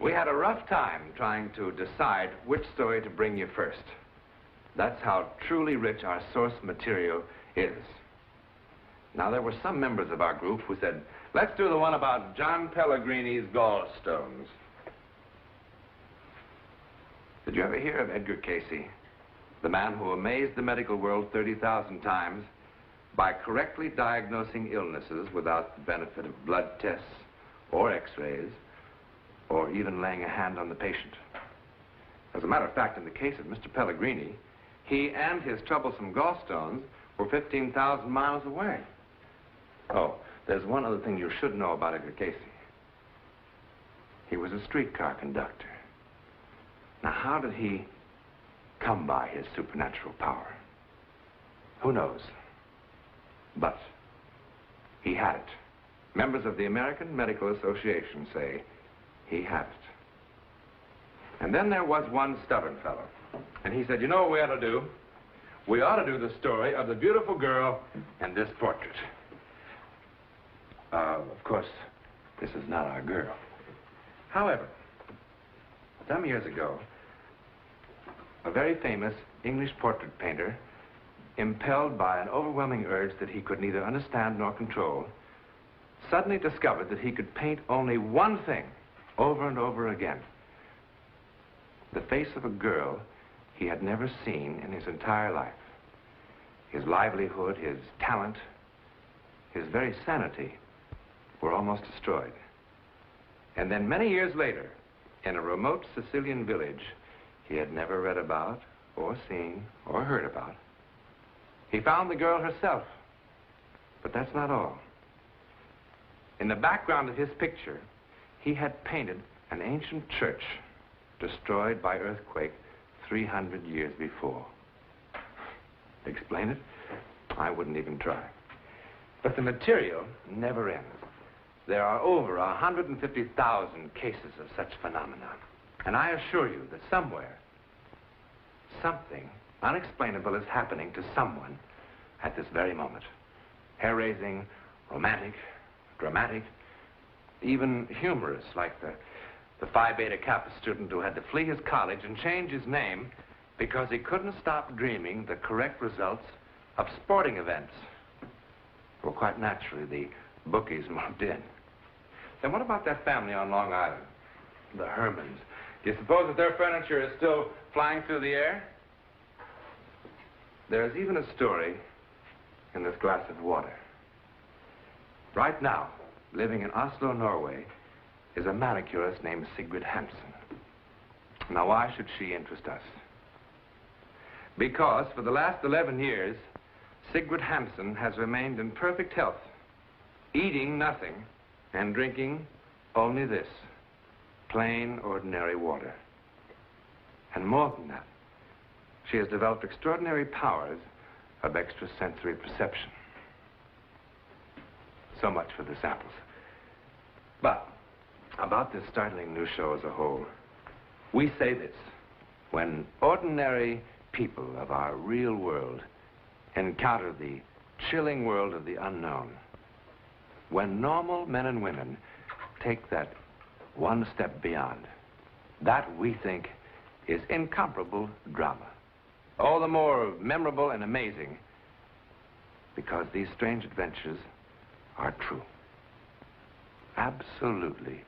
We had a rough time trying to decide which story to bring you first. That's how truly rich our source material is. Now, there were some members of our group who said, let's do the one about John Pellegrini's gallstones. Did you ever hear of Edgar Casey, the man who amazed the medical world 30,000 times by correctly diagnosing illnesses without the benefit of blood tests or x-rays or even laying a hand on the patient? As a matter of fact, in the case of Mr. Pellegrini, he and his troublesome gallstones were 15,000 miles away. Oh, there's one other thing you should know about Edgar Casey. He was a streetcar conductor. Now, how did he come by his supernatural power? Who knows? But he had it. Members of the American Medical Association say he had it. And then there was one stubborn fellow. And he said, you know what we ought to do? We ought to do the story of the beautiful girl and this portrait. Of course, this is not our girl. However, some years ago, a very famous English portrait painter, impelled by an overwhelming urge that he could neither understand nor control, suddenly discovered that he could paint only one thing over and over again. The face of a girl he had never seen in his entire life. His livelihood, his talent, his very sanity were almost destroyed. And then many years later, in a remote Sicilian village he had never read about or seen or heard about, he found the girl herself. But that's not all. In the background of his picture, he had painted an ancient church destroyed by earthquake 300 years before. Explain it? I wouldn't even try. But the material never ends. There are over 150,000 cases of such phenomena. And I assure you that somewhere, something unexplainable is happening to someone at this very moment. Hair-raising, romantic, dramatic, even humorous, like the Phi Beta Kappa student who had to flee his college and change his name because he couldn't stop dreaming the correct results of sporting events. Well, quite naturally, the bookies moved in. Then what about that family on Long Island, the Hermans? Do you suppose that their furniture is still flying through the air? There's even a story in this glass of water. Right now, living in Oslo, Norway, is a manicurist named Sigrid Hansen. Now, why should she interest us? Because for the last 11 years, Sigrid Hansen has remained in perfect health, eating nothing and drinking only this, plain, ordinary water. And more than that, she has developed extraordinary powers of extrasensory perception. So much for the samples. But about this startling new show as a whole, we say this: when ordinary people of our real world encounter the chilling world of the unknown, when normal men and women take that one step beyond, that we think is incomparable drama. All the more memorable and amazing because these strange adventures are true. Absolutely